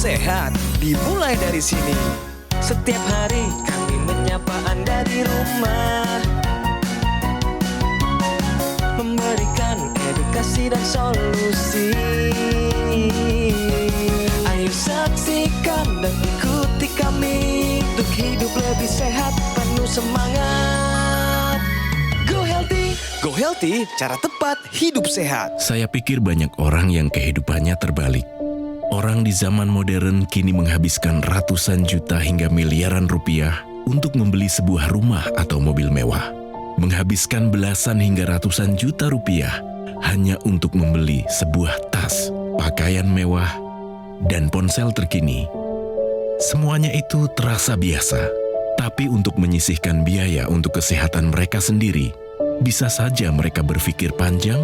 sehat dimulai dari sini. Setiap hari kami menyapa Anda di rumah, memberikan edukasi dan solusi. Ayo saksikan dan ikuti kami untuk hidup lebih sehat, penuh semangat. Go Healthy, cara tepat hidup sehat. Saya pikir banyak orang yang kehidupannya terbalik. Orang di zaman modern kini menghabiskan ratusan juta hingga miliaran rupiah untuk membeli sebuah rumah atau mobil mewah. Menghabiskan belasan hingga ratusan juta rupiah hanya untuk membeli sebuah tas, pakaian mewah, dan ponsel terkini. Semuanya itu terasa biasa, tapi untuk menyisihkan biaya untuk kesehatan mereka sendiri, bisa saja mereka berpikir panjang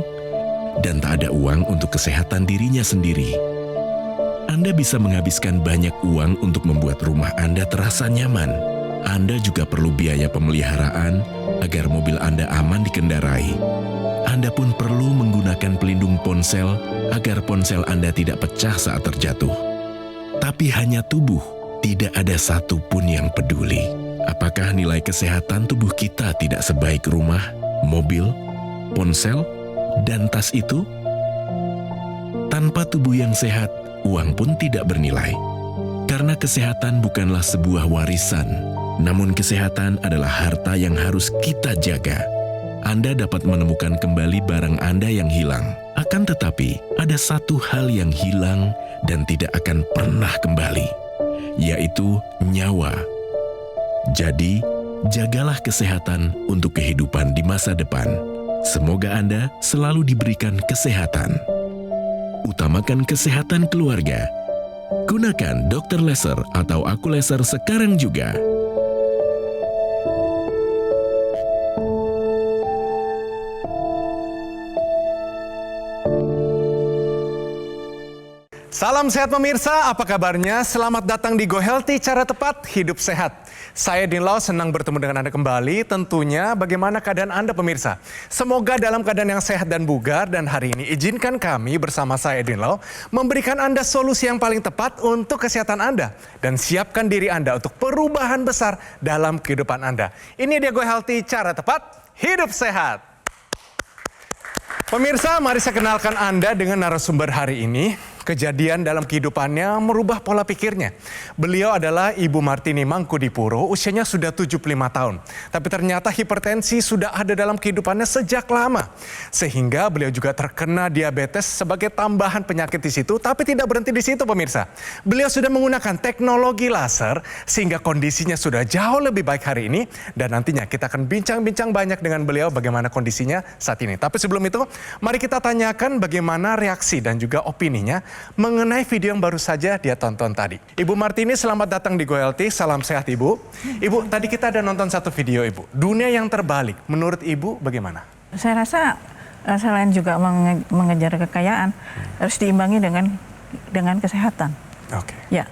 dan tak ada uang untuk kesehatan dirinya sendiri. Anda bisa menghabiskan banyak uang untuk membuat rumah Anda terasa nyaman. Anda juga perlu biaya pemeliharaan agar mobil Anda aman dikendarai. Anda pun perlu menggunakan pelindung ponsel agar ponsel Anda tidak pecah saat terjatuh. Tapi hanya tubuh, tidak ada satupun yang peduli. Apakah nilai kesehatan tubuh kita tidak sebaik rumah, mobil, ponsel, dan tas itu? Tanpa tubuh yang sehat, uang pun tidak bernilai. Karena kesehatan bukanlah sebuah warisan, namun kesehatan adalah harta yang harus kita jaga. Anda dapat menemukan kembali barang Anda yang hilang. Akan tetapi, ada satu hal yang hilang dan tidak akan pernah kembali, yaitu nyawa. Jadi, jagalah kesehatan untuk kehidupan di masa depan. Semoga Anda selalu diberikan kesehatan. Utamakan kesehatan keluarga. Gunakan Dr. Laser atau Aku Laser sekarang juga. Salam sehat pemirsa, apa kabarnya? Selamat datang di Go Healthy, cara tepat hidup sehat. Saya Dinlau, senang bertemu dengan Anda kembali. Tentunya bagaimana keadaan Anda pemirsa? Semoga dalam keadaan yang sehat dan bugar, dan hari ini izinkan kami bersama saya Dinlau memberikan Anda solusi yang paling tepat untuk kesehatan Anda. Dan siapkan diri Anda untuk perubahan besar dalam kehidupan Anda. Ini dia Go Healthy, cara tepat hidup sehat. Pemirsa, mari saya kenalkan Anda dengan narasumber hari ini. Kejadian dalam kehidupannya merubah pola pikirnya. Beliau adalah Ibu Martini Mangkudipuro, usianya sudah 75 tahun. Tapi ternyata hipertensi sudah ada dalam kehidupannya sejak lama. Sehingga beliau juga terkena diabetes sebagai tambahan penyakit di situ, tapi tidak berhenti di situ pemirsa. Beliau sudah menggunakan teknologi laser sehingga kondisinya sudah jauh lebih baik hari ini. Dan nantinya kita akan bincang-bincang banyak dengan beliau bagaimana kondisinya saat ini. Tapi sebelum itu, mari kita tanyakan bagaimana reaksi dan juga opininya mengenai video yang baru saja dia tonton tadi. Ibu Martini, selamat datang di Go Healthy. Salam sehat Ibu. Ibu, tadi kita ada nonton satu video Ibu. Dunia yang terbalik. Menurut Ibu bagaimana? Saya rasa selain juga mengejar kekayaan, harus diimbangi dengan kesehatan. Oke. Ya,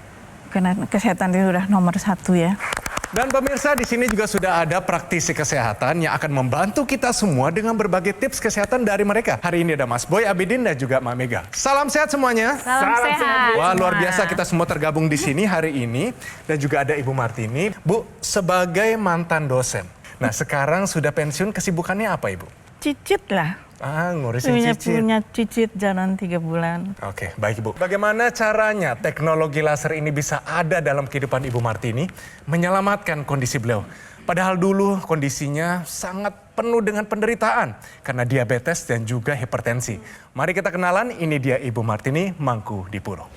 karena kesehatan itu sudah nomor satu ya. Dan pemirsa, di sini juga sudah ada praktisi kesehatan yang akan membantu kita semua dengan berbagai tips kesehatan dari mereka. Hari ini ada Mas Boy Abidin dan juga Mbak Mega. Salam sehat semuanya. Salam sehat. Wah, luar biasa kita semua tergabung di sini hari ini. Dan juga ada Ibu Martini. Bu, sebagai mantan dosen. Nah, sekarang sudah pensiun, kesibukannya apa Ibu? Cicit lah. Ngurusin cicit. Punya cicit jalan 3 bulan. Oke, baik Ibu. Bagaimana caranya teknologi laser ini bisa ada dalam kehidupan Ibu Martini menyelamatkan kondisi beliau? Padahal dulu kondisinya sangat penuh dengan penderitaan karena diabetes dan juga hipertensi. Mari kita kenalan, ini dia Ibu Martini Mangkudipuro.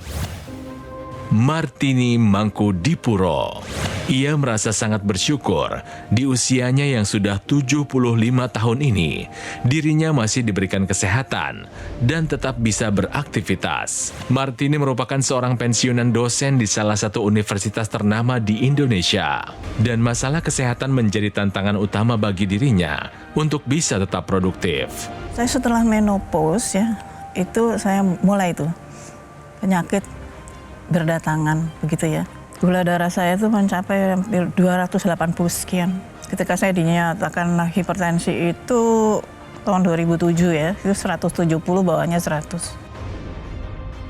Martini Mangkudipuro. Ia merasa sangat bersyukur di usianya yang sudah 75 tahun ini, dirinya masih diberikan kesehatan dan tetap bisa beraktivitas. Martini merupakan seorang pensiunan dosen di salah satu universitas ternama di Indonesia. Dan masalah kesehatan menjadi tantangan utama bagi dirinya untuk bisa tetap produktif. Saya setelah menopause ya, itu saya mulai tuh penyakit berdatangan begitu ya. Gula darah saya itu mencapai hampir 280 sekian. Ketika saya dinyatakan hipertensi itu tahun 2007 ya, itu 170 bawahnya 100.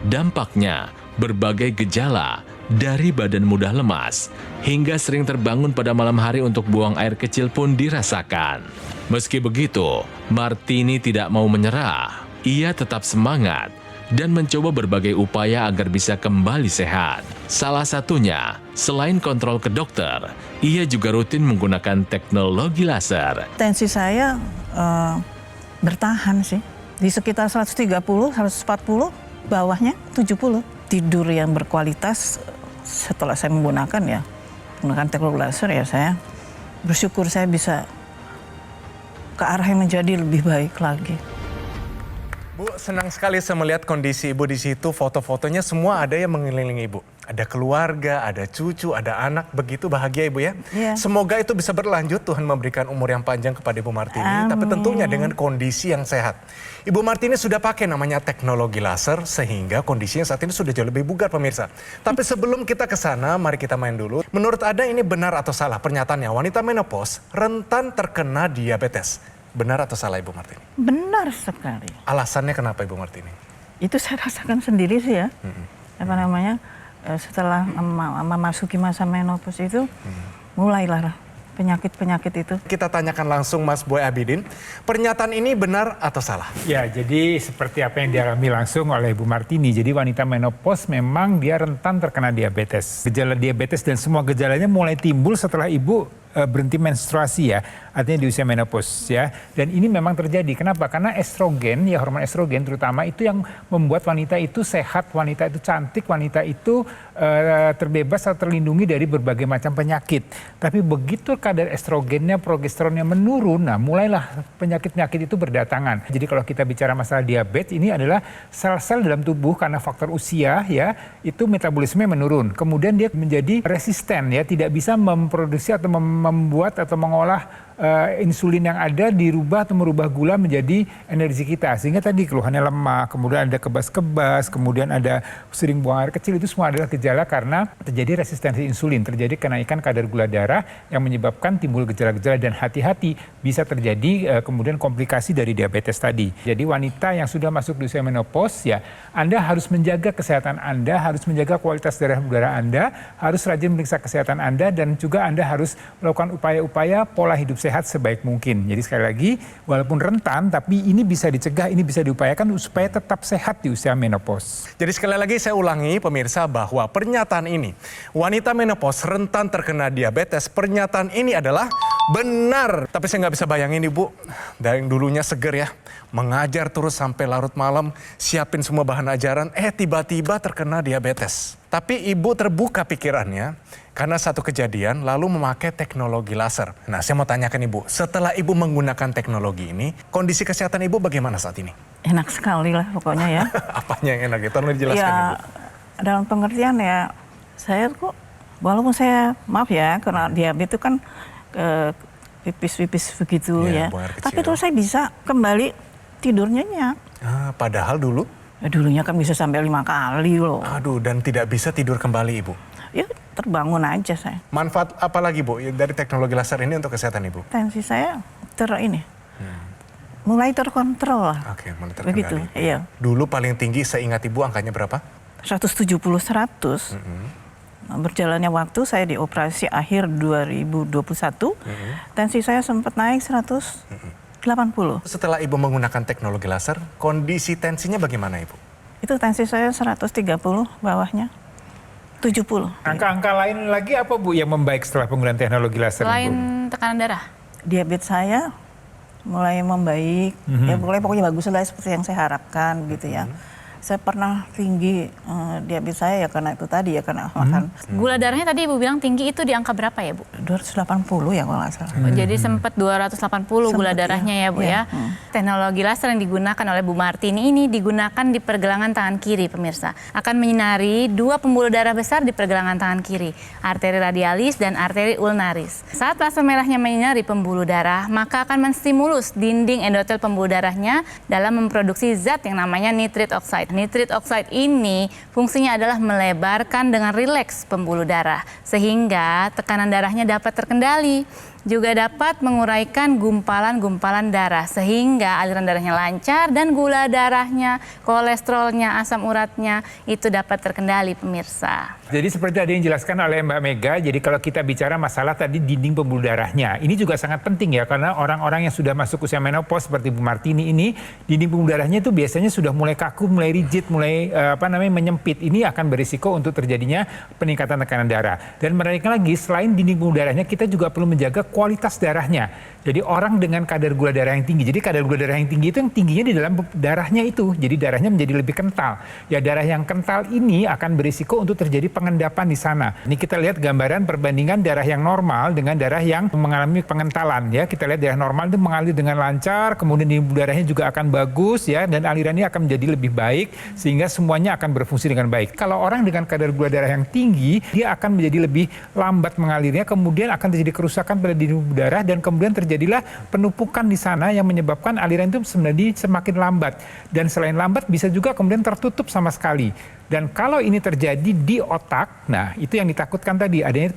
Dampaknya, berbagai gejala dari badan mudah lemas hingga sering terbangun pada malam hari untuk buang air kecil pun dirasakan. Meski begitu, Martini tidak mau menyerah. Ia tetap semangat dan mencoba berbagai upaya agar bisa kembali sehat. Salah satunya, selain kontrol ke dokter, ia juga rutin menggunakan teknologi laser. Tensi saya bertahan sih. Di sekitar 130, 140, bawahnya 70. Tidur yang berkualitas setelah saya menggunakan teknologi laser saya bersyukur saya bisa ke arah yang menjadi lebih baik lagi. Bu, senang sekali saya melihat kondisi Ibu di situ, foto-fotonya semua ada yang mengelilingi Ibu. Ada keluarga, ada cucu, ada anak, begitu bahagia Ibu ya. Iya. Semoga itu bisa berlanjut, Tuhan memberikan umur yang panjang kepada Ibu Martini, Amin. tapi tentunya dengan kondisi yang sehat. Ibu Martini sudah pakai namanya teknologi laser, sehingga kondisinya saat ini sudah jauh lebih bugar pemirsa. Tapi sebelum kita ke sana, mari kita main dulu. Menurut Anda ini benar atau salah pernyataannya wanita menopause rentan terkena diabetes? Benar atau salah Ibu Martini? Benar sekali. Alasannya kenapa Ibu Martini? Itu saya rasakan sendiri sih ya. Setelah memasuki masa menopause itu mulailah penyakit-penyakit itu. Kita tanyakan langsung Mas Boy Abidin, pernyataan ini benar atau salah? Ya, jadi seperti apa yang dialami langsung oleh Ibu Martini. Jadi wanita menopause memang dia rentan terkena diabetes. Gejala diabetes dan semua gejalanya mulai timbul setelah ibu berhenti menstruasi ya, artinya di usia menopause ya. Dan ini memang terjadi. Kenapa? Karena estrogen, ya hormon estrogen terutama itu yang membuat wanita itu sehat, wanita itu cantik, wanita itu terbebas atau terlindungi dari berbagai macam penyakit. Tapi begitu kadar estrogennya, progesteronnya menurun, nah mulailah penyakit-penyakit itu berdatangan. Jadi kalau kita bicara masalah diabetes, ini adalah sel-sel dalam tubuh karena faktor usia ya, itu metabolisme menurun. Kemudian dia menjadi resisten ya, tidak bisa memproduksi atau membuat atau mengolah insulin yang ada dirubah atau merubah gula menjadi energi kita. Sehingga tadi keluhannya lemah, kemudian ada kebas-kebas, kemudian ada sering buang air kecil, itu semua adalah gejala karena terjadi resistensi insulin, terjadi kenaikan kadar gula darah yang menyebabkan timbul gejala-gejala dan hati-hati bisa terjadi kemudian komplikasi dari diabetes tadi. Jadi wanita yang sudah masuk di usia menopause ya, Anda harus menjaga kesehatan Anda, harus menjaga kualitas darah udara Anda, harus rajin meriksa kesehatan Anda dan juga Anda harus melakukan upaya-upaya pola hidup sehat sebaik mungkin. Jadi sekali lagi, walaupun rentan, tapi ini bisa dicegah, ini bisa diupayakan supaya tetap sehat di usia menopause. Jadi sekali lagi saya ulangi pemirsa bahwa pernyataan ini, wanita menopause rentan terkena diabetes, pernyataan ini adalah benar. Tapi saya nggak bisa bayangin Ibu, dari dulunya seger ya, mengajar terus sampai larut malam, siapin semua bahan ajaran, tiba-tiba terkena diabetes. Tapi Ibu terbuka pikirannya karena satu kejadian lalu memakai teknologi laser. Nah, saya mau tanyakan Ibu, setelah Ibu menggunakan teknologi ini, kondisi kesehatan Ibu bagaimana saat ini? Enak sekali lah pokoknya ya. Apanya yang enak? Tolong dijelaskan Ya, Ibu. dalam pengertian ya, saya kok walaupun saya maaf ya karena diabetes itu kan pipis-pipis begitu Ya, ya. buang air kecil. Tapi terus saya bisa kembali tidur nyenyak. Padahal dulu? Dulunya kan bisa sampai 5 kali loh. Aduh, dan tidak bisa tidur kembali Ibu. Ya terbangun aja saya. Manfaat apa lagi Bu dari teknologi laser ini untuk kesehatan Ibu? Tensi saya mulai terkontrol lah. Oke, mulai terkendali. Begitu, iya. Dulu paling tinggi seingat Ibu angkanya berapa? 170-100. Berjalannya waktu saya dioperasi akhir 2021. Tensi saya sempat naik 180. Setelah Ibu menggunakan teknologi laser, kondisi tensinya bagaimana Ibu? Itu tensi saya 130, bawahnya 70. Angka-angka lain lagi apa Bu yang membaik setelah penggunaan teknologi laser? Selain Bu? tekanan darah? Diabetes saya mulai membaik, ya pokoknya bagus lah seperti yang saya harapkan gitu ya. Saya pernah tinggi diabetes saya ya karena itu tadi ya karena makan. Gula darahnya tadi Ibu bilang tinggi itu di angka berapa ya Bu? 280 ya kalau nggak salah. Jadi sempat 280 gula Sempet, darahnya ya Bu ya. Teknologi laser yang digunakan oleh Bu Martini ini digunakan di pergelangan tangan kiri pemirsa. Akan menyinari 2 pembuluh darah besar di pergelangan tangan kiri, arteri radialis dan arteri ulnaris. Saat laser merahnya menyinari pembuluh darah, maka akan menstimulus dinding endotel pembuluh darahnya dalam memproduksi zat yang namanya nitrit oxide. Nitrit oxide ini fungsinya adalah melebarkan dengan rileks pembuluh darah sehingga tekanan darahnya dapat terkendali. juga dapat menguraikan gumpalan-gumpalan darah sehingga aliran darahnya lancar dan gula darahnya, kolesterolnya, asam uratnya itu dapat terkendali pemirsa. Jadi seperti tadi yang dijelaskan oleh Mbak Mega, jadi kalau kita bicara masalah tadi dinding pembuluh darahnya, ini juga sangat penting ya, karena orang-orang yang sudah masuk usia menopause seperti Bu Martini ini, dinding pembuluh darahnya itu biasanya sudah mulai kaku, mulai rigid, mulai menyempit. Ini akan berisiko untuk terjadinya peningkatan tekanan darah. Dan mereka lagi, selain dinding pembuluh darahnya, kita juga perlu menjaga kualitas darahnya. Jadi orang dengan kadar gula darah yang tinggi, jadi kadar gula darah yang tinggi itu yang tingginya di dalam darahnya itu, jadi darahnya menjadi lebih kental. Ya darah yang kental ini akan berisiko untuk terjadi pengendapan di sana. Ini kita lihat gambaran perbandingan darah yang normal dengan darah yang mengalami pengentalan ya. Kita lihat darah normal itu mengalir dengan lancar, kemudian di darahnya juga akan bagus ya, dan alirannya akan menjadi lebih baik sehingga semuanya akan berfungsi dengan baik. Kalau orang dengan kadar gula darah yang tinggi, dia akan menjadi lebih lambat mengalirnya, kemudian akan terjadi kerusakan pada dinding pembuluh darah dan kemudian terjadilah penumpukan di sana yang menyebabkan aliran itu sebenarnya semakin lambat. Dan selain lambat bisa juga kemudian tertutup sama sekali. Dan kalau ini terjadi di otak, nah itu yang ditakutkan tadi, adanya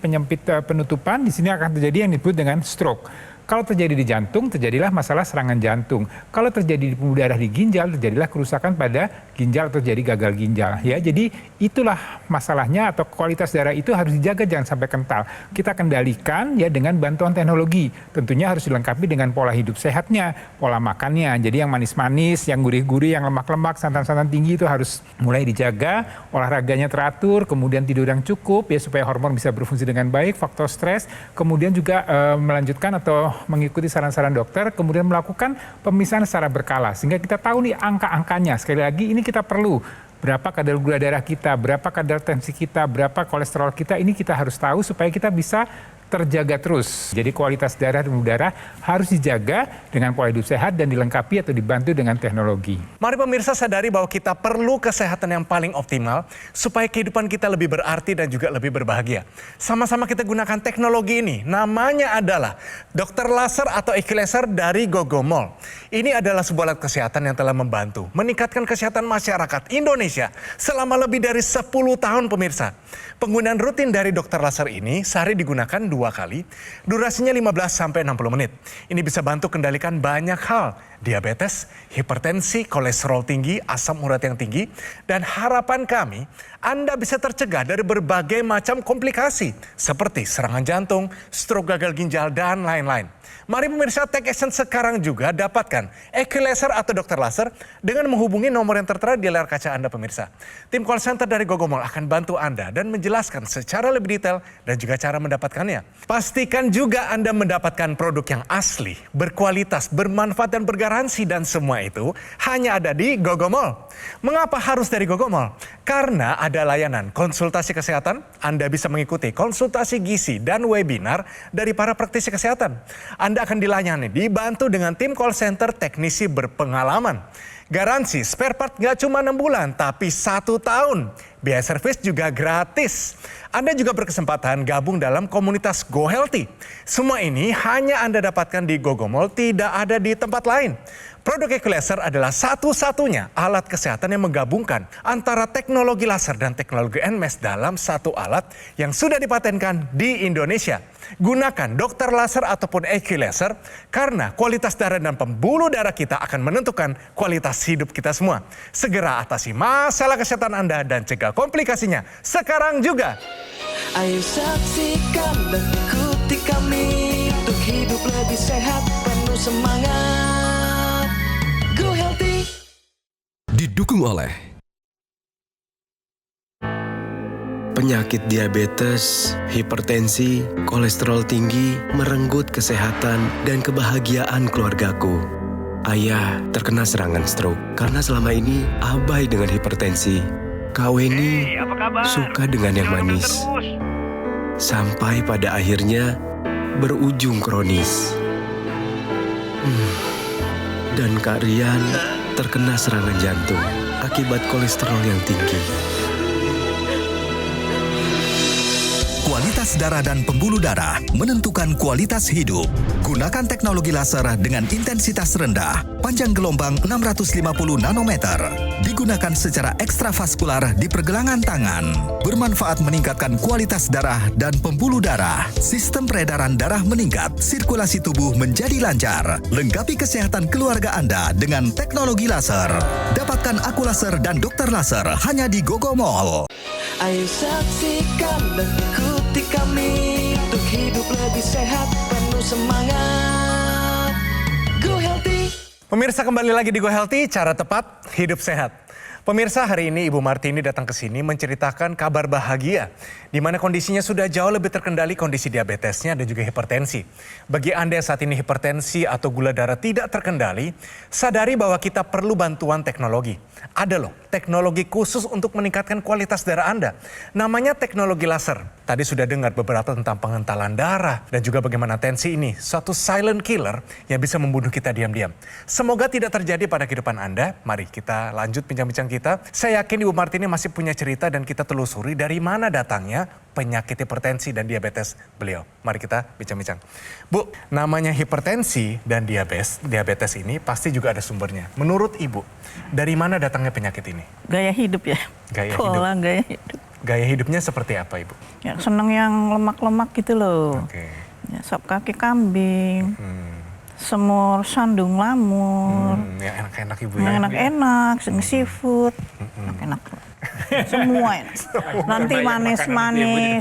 penutupan, di sini akan terjadi yang disebut dengan stroke. Kalau terjadi di jantung, terjadilah masalah serangan jantung. Kalau terjadi di pembuluh darah di ginjal, terjadilah kerusakan pada ginjal atau terjadi gagal ginjal. Ya, jadi itulah masalahnya, atau kualitas darah itu harus dijaga jangan sampai kental. Kita kendalikan ya dengan bantuan teknologi. Tentunya harus dilengkapi dengan pola hidup sehatnya, pola makannya. Jadi yang manis-manis, yang gurih-gurih, yang lemak-lemak, santan-santan tinggi itu harus mulai dijaga. Olahraganya teratur, kemudian tidur yang cukup ya supaya hormon bisa berfungsi dengan baik, faktor stres, kemudian juga melanjutkan atau mengikuti saran-saran dokter, kemudian melakukan pemisahan secara berkala sehingga kita tahu nih angka-angkanya. Sekali lagi ini kita perlu berapa kadar gula darah kita, berapa kadar tensi kita, berapa kolesterol kita, ini kita harus tahu supaya kita bisa terjaga terus. Jadi kualitas darah dan udara harus dijaga dengan pola hidup sehat dan dilengkapi atau dibantu dengan teknologi. Mari pemirsa sadari bahwa kita perlu kesehatan yang paling optimal supaya kehidupan kita lebih berarti dan juga lebih berbahagia. Sama-sama kita gunakan teknologi ini. Namanya adalah Dr. Laser atau EQ Laser dari Gogomol. Ini adalah sebuah alat kesehatan yang telah membantu meningkatkan kesehatan masyarakat Indonesia selama lebih dari 10 tahun pemirsa. Penggunaan rutin dari Dr. Laser ini sehari digunakan 2 kali, durasinya 15-60 menit. Ini bisa bantu kendalikan banyak hal, diabetes, hipertensi, kolesterol tinggi, asam urat yang tinggi, dan harapan kami Anda bisa tercegah dari berbagai macam komplikasi seperti serangan jantung, stroke gagal ginjal, dan lain-lain. Mari pemirsa take action sekarang juga dapatkan EQ Laser atau Dr. Laser dengan menghubungi nomor yang tertera di layar kaca Anda pemirsa. Tim call center dari Gogomol akan bantu Anda dan menjelaskan secara lebih detail dan juga cara mendapatkannya. Pastikan juga Anda mendapatkan produk yang asli, berkualitas, bermanfaat dan bergaransi, dan semua itu hanya ada di Gogomol. Mengapa harus dari Gogomol? Karena ada layanan konsultasi kesehatan, Anda bisa mengikuti konsultasi gizi dan webinar dari para praktisi kesehatan. Anda akan dilayani, dibantu dengan tim call center teknisi berpengalaman. Garansi spare part nggak cuma 6 bulan, tapi 1 tahun. Biaya servis juga gratis. Anda juga berkesempatan gabung dalam komunitas Go Healthy. Semua ini hanya Anda dapatkan di Gogomol, tidak ada di tempat lain. Produk EQ Laser adalah satu-satunya alat kesehatan yang menggabungkan antara teknologi laser dan teknologi NMES dalam satu alat yang sudah dipatenkan di Indonesia. Gunakan Dr. Laser ataupun EQ Laser karena kualitas darah dan pembuluh darah kita akan menentukan kualitas hidup kita semua. Segera atasi masalah kesehatan Anda dan cegah komplikasinya sekarang juga. Ayo saksikan dan ikuti kami untuk hidup lebih sehat, penuh semangat. Go Healthy. Didukung oleh penyakit diabetes, hipertensi, kolesterol tinggi, merenggut kesehatan dan kebahagiaan keluargaku. Ayah terkena serangan stroke karena selama ini abai dengan hipertensi. Kak Weni suka dengan yang manis. Sampai pada akhirnya berujung kronis. Dan Kak Rian terkena serangan jantung akibat kolesterol yang tinggi. Kualitas darah dan pembuluh darah menentukan kualitas hidup. Gunakan teknologi laser dengan intensitas rendah, panjang gelombang 650 nanometer. Digunakan secara ekstravaskular di pergelangan tangan. Bermanfaat meningkatkan kualitas darah dan pembuluh darah. Sistem peredaran darah meningkat, sirkulasi tubuh menjadi lancar. Lengkapi kesehatan keluarga Anda dengan teknologi laser. Dapatkan aku laser dan dokter laser hanya di Gogo Mall. Ayo saksikan dan ikuti kami untuk hidup lebih sehat, penuh semangat. Go Healthy. Pemirsa, kembali lagi di Go Healthy, cara tepat hidup sehat. Pemirsa, hari ini Ibu Martini datang ke sini menceritakan kabar bahagia di mana kondisinya sudah jauh lebih terkendali kondisi diabetesnya dan juga hipertensi. Bagi Anda yang saat ini hipertensi atau gula darah tidak terkendali, sadari bahwa kita perlu bantuan teknologi. Ada loh teknologi khusus untuk meningkatkan kualitas darah Anda. Namanya teknologi laser. Tadi sudah dengar beberapa tentang pengentalan darah dan juga bagaimana tensi ini suatu silent killer yang bisa membunuh kita diam-diam. Semoga tidak terjadi pada kehidupan Anda. Mari kita lanjut bincang-bincang kita. Saya yakin Ibu Martini masih punya cerita dan kita telusuri dari mana datangnya penyakit hipertensi dan diabetes beliau. Mari kita bincang-bincang. Bu, namanya hipertensi dan diabetes ini pasti juga ada sumbernya. Menurut Ibu, dari mana datangnya penyakit ini? Gaya hidup ya. Gaya Pola hidup. gaya hidup. Gaya hidupnya seperti apa, Ibu? Ya, seneng yang lemak-lemak gitu loh. Oke. Ya, sop kaki kambing, semur sandung lamur, Ya enak-enak Ibu yang ya. enak-enak, seafood, enak. Semua enak. Nanti manis-manis,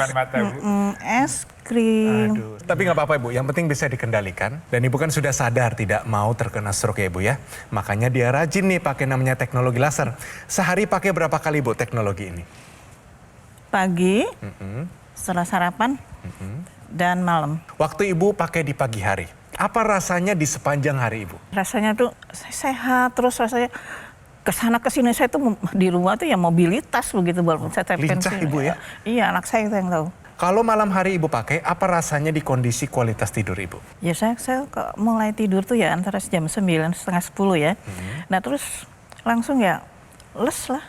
es krim. Aduh. Tapi nggak apa-apa Ibu, yang penting bisa dikendalikan. Dan Ibu kan sudah sadar tidak mau terkena stroke ya Ibu ya. Makanya dia rajin nih pakai namanya teknologi laser. Sehari pakai berapa kali Bu teknologi ini? Pagi, setelah sarapan, dan malam. Waktu Ibu pakai di pagi hari, apa rasanya di sepanjang hari Ibu? Rasanya tuh sehat, terus rasanya kesana kesini saya tuh di rumah tuh ya mobilitas begitu walaupun saya lincah Ibu ya? Iya, anak saya itu yang tahu. Kalau malam hari Ibu pakai, apa rasanya di kondisi kualitas tidur Ibu? Ya saya mulai tidur tuh ya antara jam 9, setengah 10 ya. Nah terus langsung ya les lah.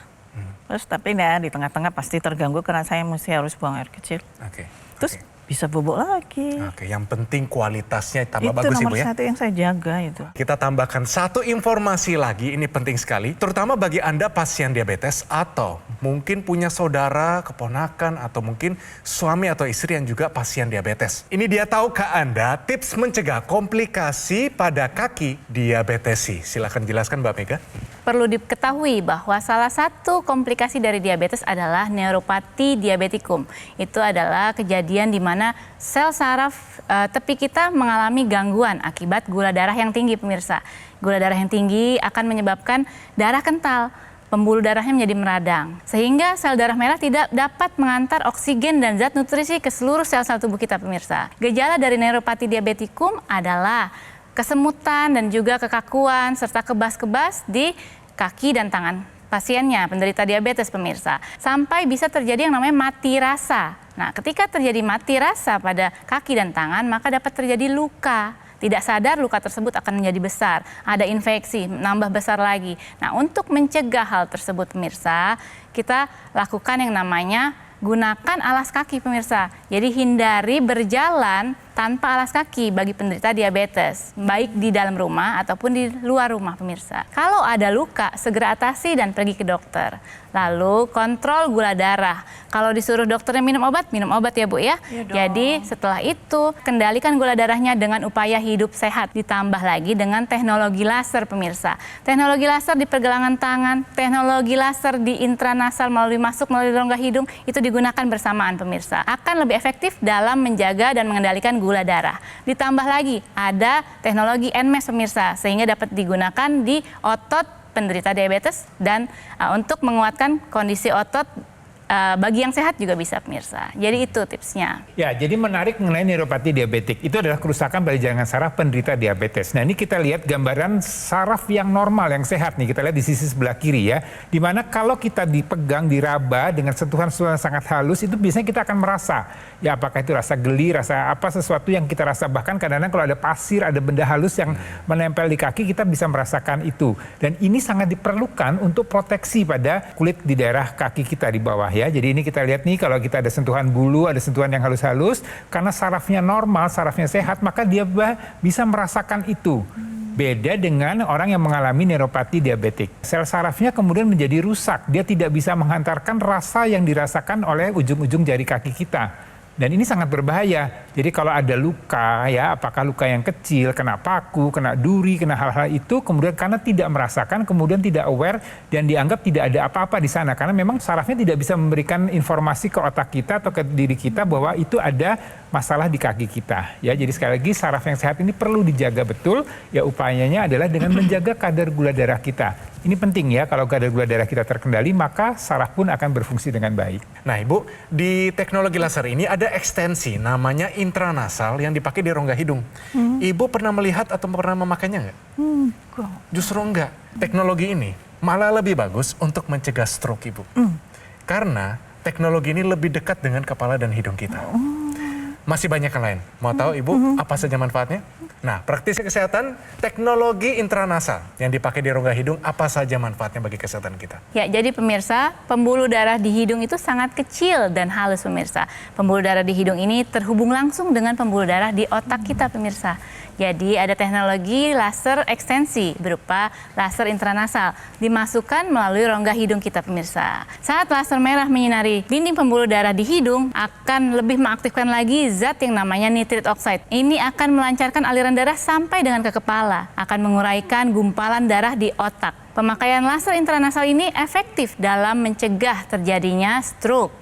Les, tapi nah, di tengah-tengah pasti terganggu karena saya harus buang air kecil. Oke. Terus bisa bobok lagi. Oke, yang penting kualitasnya tambah Itu bagus nomor Ibu ya. satu yang saya jaga itu. Kita tambahkan satu informasi lagi, ini penting sekali, terutama bagi Anda pasien diabetes atau mungkin punya saudara, keponakan, atau mungkin suami atau istri yang juga pasien diabetes. Ini dia tahukah Anda tips mencegah komplikasi pada kaki diabetesi? Silahkan jelaskan Mbak Mega. Perlu diketahui bahwa salah satu komplikasi dari diabetes adalah neuropati diabetikum. Itu adalah kejadian di mana sel saraf tepi kita mengalami gangguan akibat gula darah yang tinggi, pemirsa. Gula darah yang tinggi akan menyebabkan darah kental, pembuluh darahnya menjadi meradang. Sehingga sel darah merah tidak dapat mengantar oksigen dan zat nutrisi ke seluruh sel-sel tubuh kita, pemirsa. Gejala dari neuropati diabetikum adalah kesemutan dan juga kekakuan serta kebas-kebas di kaki dan tangan pasiennya, penderita diabetes, pemirsa. Sampai bisa terjadi yang namanya mati rasa. Nah, ketika terjadi mati rasa pada kaki dan tangan, maka dapat terjadi luka. Tidak sadar luka tersebut akan menjadi besar. Ada infeksi, nambah besar lagi. Nah, untuk mencegah hal tersebut, pemirsa, kita lakukan yang namanya gunakan alas kaki, pemirsa. Jadi hindari berjalan tanpa alas kaki bagi penderita diabetes, baik di dalam rumah ataupun di luar rumah, pemirsa. Kalau ada luka, segera atasi dan pergi ke dokter. Lalu kontrol gula darah. Kalau disuruh dokternya minum obat ya Bu ya. Jadi setelah itu kendalikan gula darahnya dengan upaya hidup sehat. Ditambah lagi dengan teknologi laser, pemirsa. Teknologi laser di pergelangan tangan, teknologi laser di intranasal melalui rongga hidung, itu digunakan bersamaan, pemirsa. Akan lebih efektif dalam menjaga dan mengendalikan gula darah. Ditambah lagi ada teknologi NMES, pemirsa, sehingga dapat digunakan di otot penderita diabetes dan untuk menguatkan kondisi otot bagi yang sehat juga bisa, pemirsa. Jadi itu tipsnya. Ya, jadi menarik mengenai neuropati diabetik. Itu adalah kerusakan pada jaringan saraf penderita diabetes. Nah, ini kita lihat gambaran saraf yang normal, yang sehat nih. Kita lihat di sisi sebelah kiri ya. Dimana kalau kita dipegang, diraba dengan sentuhan-sentuhan sangat halus, itu biasanya kita akan merasa. Ya, apakah itu rasa geli, rasa apa, sesuatu yang kita rasa. Bahkan kadang-kadang kalau ada pasir, ada benda halus yang menempel di kaki, kita bisa merasakan itu. Dan ini sangat diperlukan untuk proteksi pada kulit di daerah kaki kita di bawah ya. ya. Jadi ini kita lihat nih kalau kita ada sentuhan bulu, ada sentuhan yang halus-halus, karena sarafnya normal, sarafnya sehat, maka dia bisa merasakan itu. Beda dengan orang yang mengalami neuropati diabetik. Sel sarafnya kemudian menjadi rusak. Dia tidak bisa menghantarkan rasa yang dirasakan oleh ujung-ujung jari kaki kita. Dan ini sangat berbahaya. Jadi kalau ada luka, ya apakah luka yang kecil, kena paku, kena duri, kena hal-hal itu, kemudian karena tidak merasakan, kemudian tidak aware, dan dianggap tidak ada apa-apa di sana. Karena memang sarafnya tidak bisa memberikan informasi ke otak kita atau ke diri kita bahwa itu ada masalah di kaki kita. Ya, jadi sekali lagi saraf yang sehat ini perlu dijaga betul. Ya upayanya adalah dengan menjaga kadar gula darah kita. Ini penting ya, kalau kadar gula darah kita terkendali, maka saraf pun akan berfungsi dengan baik. Nah Ibu, di teknologi laser ini ada ekstensi namanya intranasal yang dipakai di rongga hidung. Ibu pernah melihat atau pernah memakainya nggak? Justru enggak. Teknologi ini malah lebih bagus untuk mencegah stroke Ibu. Karena teknologi ini lebih dekat dengan kepala dan hidung kita. Masih banyak yang lain. Mau tahu Ibu apa saja manfaatnya? Nah, praktisi kesehatan teknologi intranasal yang dipakai di rongga hidung, apa saja manfaatnya bagi kesehatan kita? Ya, jadi pemirsa, pembuluh darah di hidung itu sangat kecil dan halus pemirsa. Pembuluh darah di hidung ini terhubung langsung dengan pembuluh darah di otak kita pemirsa. Jadi ada teknologi laser ekstensi berupa laser intranasal dimasukkan melalui rongga hidung kita pemirsa. Saat laser merah menyinari dinding pembuluh darah di hidung akan lebih mengaktifkan lagi zat yang namanya nitrit oxide. Ini akan melancarkan aliran darah sampai dengan ke kepala, akan menguraikan gumpalan darah di otak. Pemakaian laser intranasal ini efektif dalam mencegah terjadinya stroke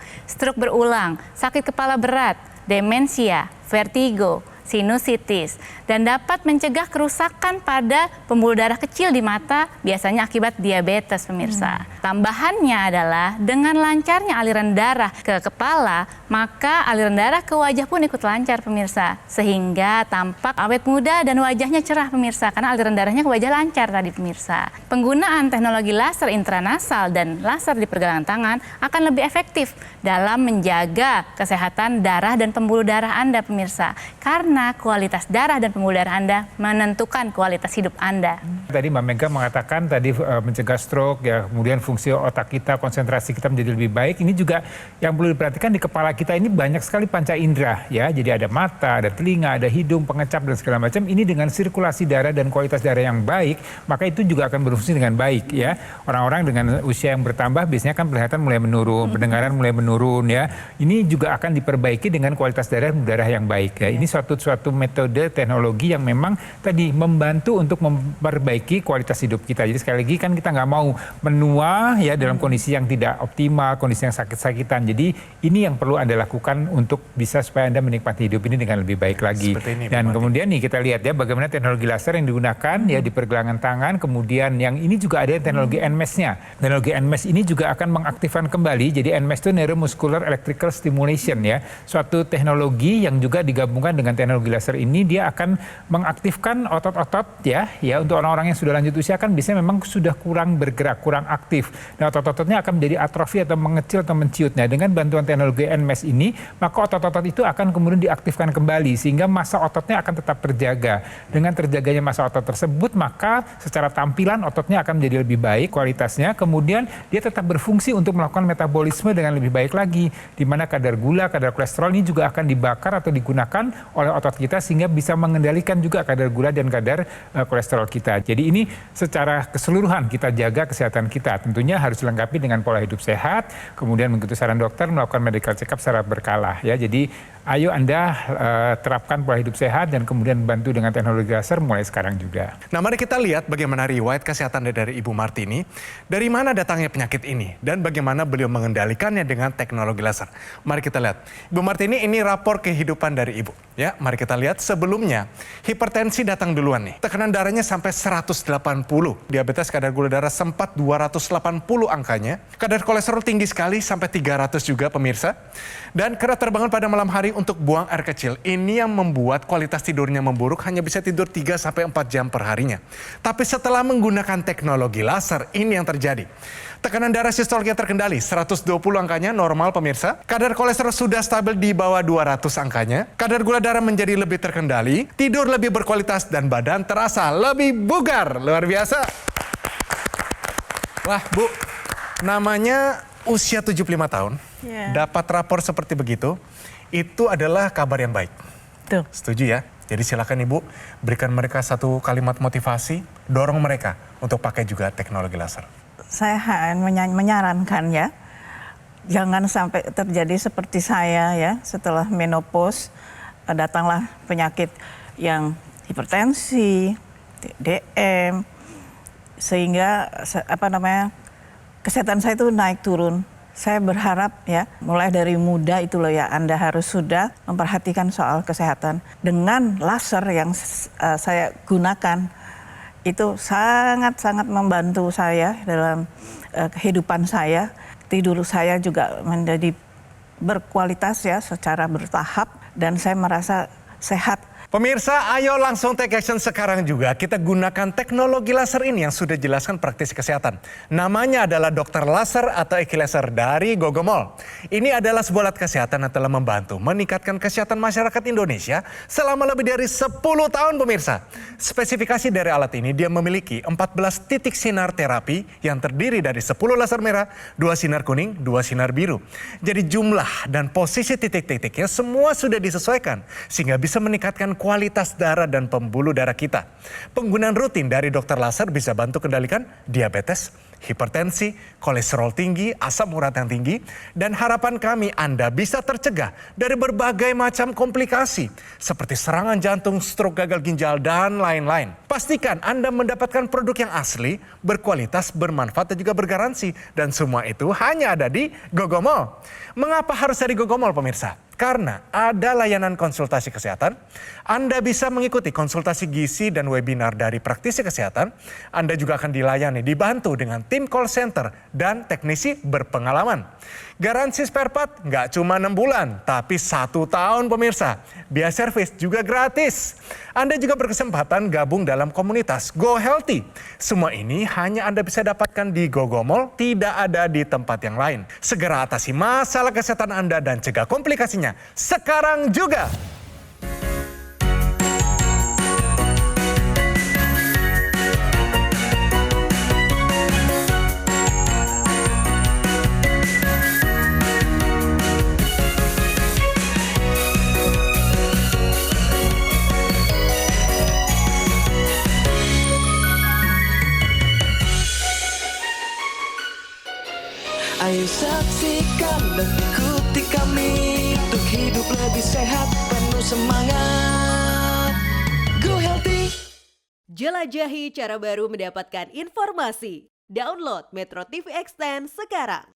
berulang, sakit kepala berat, demensia, vertigo, sinusitis, dan dapat mencegah kerusakan pada pembuluh darah kecil di mata, biasanya akibat diabetes pemirsa. Tambahannya adalah dengan lancarnya aliran darah ke kepala, maka aliran darah ke wajah pun ikut lancar pemirsa, sehingga tampak awet muda dan wajahnya cerah pemirsa, karena aliran darahnya ke wajah lancar tadi pemirsa. Penggunaan teknologi laser intranasal dan laser di pergelangan tangan akan lebih efektif dalam menjaga kesehatan darah dan pembuluh darah Anda pemirsa, karena kualitas darah dan pembuluh darah Anda menentukan kualitas hidup Anda. Tadi Mbak Mega mengatakan tadi mencegah stroke, ya kemudian fungsi otak kita, konsentrasi kita menjadi lebih baik. Ini juga yang perlu diperhatikan, di kepala kita ini banyak sekali panca indera, ya. Jadi ada mata, ada telinga, ada hidung, pengecap dan segala macam. Ini dengan sirkulasi darah dan kualitas darah yang baik, maka itu juga akan berfungsi dengan baik, ya. Orang-orang dengan usia yang bertambah biasanya kan penglihatan mulai menurun, pendengaran mulai menurun, ya. Ini juga akan diperbaiki dengan kualitas darah yang baik, ya. Ini suatu metode teknologi yang memang tadi membantu untuk memperbaiki kualitas hidup kita. Jadi sekali lagi kan kita nggak mau menua ya dalam kondisi yang tidak optimal, kondisi yang sakit-sakitan. Jadi ini yang perlu Anda lakukan untuk bisa supaya Anda menikmati hidup ini dengan lebih baik lagi. Ini, dan kemudian nih kita lihat ya bagaimana teknologi laser yang digunakan ya di pergelangan tangan. Kemudian yang ini juga ada teknologi NMES-nya. Teknologi NMES ini juga akan mengaktifkan kembali. Jadi NMES itu Neuromuscular Electrical Stimulation ya. Suatu teknologi yang juga digabungkan dengan teknologi laser ini, dia akan mengaktifkan otot-otot ya untuk orang-orang yang sudah lanjut usia kan biasanya memang sudah kurang bergerak, kurang aktif. Nah, otot-ototnya akan menjadi atrofi atau mengecil atau menciut. Nah, dengan bantuan teknologi NMES ini, maka otot-otot itu akan kemudian diaktifkan kembali sehingga massa ototnya akan tetap terjaga. Dengan terjaganya massa otot tersebut, maka secara tampilan ototnya akan menjadi lebih baik kualitasnya. Kemudian dia tetap berfungsi untuk melakukan metabolisme dengan lebih baik lagi, di mana kadar gula, kadar kolesterol ini juga akan dibakar atau digunakan oleh otot kita sehingga bisa mengendalikan juga kadar gula dan kadar kolesterol kita. Jadi ini secara keseluruhan kita jaga kesehatan kita. Tentunya harus dilengkapi dengan pola hidup sehat, kemudian mengikuti saran dokter, melakukan medical check-up secara berkala ya. Jadi ayo Anda terapkan pola hidup sehat dan kemudian bantu dengan teknologi laser mulai sekarang juga. Nah, mari kita lihat bagaimana riwayat kesehatan dari Ibu Martini, dari mana datangnya penyakit ini, dan bagaimana beliau mengendalikannya dengan teknologi laser. Mari kita lihat. Ibu Martini, ini rapor kehidupan dari Ibu. Ya, mari kita lihat sebelumnya, hipertensi datang duluan nih. Tekanan darahnya sampai 180. Diabetes kadar gula darah sempat 280 angkanya. Kadar kolesterol tinggi sekali sampai 300 juga pemirsa. Dan kerap terbangun pada malam hari untuk buang air kecil. Ini yang membuat kualitas tidurnya memburuk, hanya bisa tidur 3-4 jam per harinya. Tapi setelah menggunakan teknologi laser, ini yang terjadi. Tekanan darah sistolnya terkendali, 120 angkanya normal pemirsa. Kadar kolesterol sudah stabil di bawah 200 angkanya. Kadar gula darah menjadi lebih terkendali, tidur lebih berkualitas, dan badan terasa lebih bugar. Luar biasa. Wah Bu, namanya usia 75 tahun, Iya. dapat rapor seperti begitu, itu adalah kabar yang baik. Tuh. Setuju ya? Jadi silakan Ibu berikan mereka satu kalimat motivasi, dorong mereka untuk pakai juga teknologi laser. Saya menyarankan ya, jangan sampai terjadi seperti saya ya, setelah menopause datanglah penyakit yang hipertensi, DM, sehingga kesehatan saya itu naik turun. Saya berharap ya, mulai dari muda itu loh ya, Anda harus sudah memperhatikan soal kesehatan. Dengan laser yang saya gunakan, itu sangat-sangat membantu saya dalam kehidupan saya. Tidur saya juga menjadi berkualitas ya, secara bertahap, dan saya merasa sehat. Pemirsa, ayo langsung take action sekarang juga. Kita gunakan teknologi laser ini yang sudah jelaskan praktisi kesehatan. Namanya adalah Dokter Laser atau Equilaser dari Gogomol. Ini adalah sebuah alat kesehatan yang telah membantu meningkatkan kesehatan masyarakat Indonesia selama lebih dari 10 tahun pemirsa. Spesifikasi dari alat ini, dia memiliki 14 titik sinar terapi yang terdiri dari 10 laser merah, 2 sinar kuning, 2 sinar biru. Jadi jumlah dan posisi titik-titiknya semua sudah disesuaikan sehingga bisa meningkatkan kualitas darah dan pembuluh darah kita. Penggunaan rutin dari dokter laser bisa bantu kendalikan diabetes, hipertensi, kolesterol tinggi, asam urat yang tinggi, dan harapan kami Anda bisa tercegah dari berbagai macam komplikasi seperti serangan jantung, stroke, gagal ginjal, dan lain-lain. Pastikan Anda mendapatkan produk yang asli, berkualitas, bermanfaat, dan juga bergaransi. Dan semua itu hanya ada di Gogomol. Mengapa harus dari Gogomol pemirsa? Karena ada layanan konsultasi kesehatan, Anda bisa mengikuti konsultasi gizi dan webinar dari praktisi kesehatan. Anda juga akan dilayani, dibantu dengan tim call center dan teknisi berpengalaman. Garansi spare part nggak cuma 6 bulan, tapi 1 tahun pemirsa. Biaya servis juga gratis. Anda juga berkesempatan gabung dalam komunitas Go Healthy. Semua ini hanya Anda bisa dapatkan di Gogomol, tidak ada di tempat yang lain. Segera atasi masalah kesehatan Anda dan cegah komplikasinya sekarang juga. Ayo saksikan dan ikuti kami untuk hidup lebih sehat, penuh semangat. Go Healthy. Jelajahi cara baru mendapatkan informasi. Download Metro TV Extend sekarang.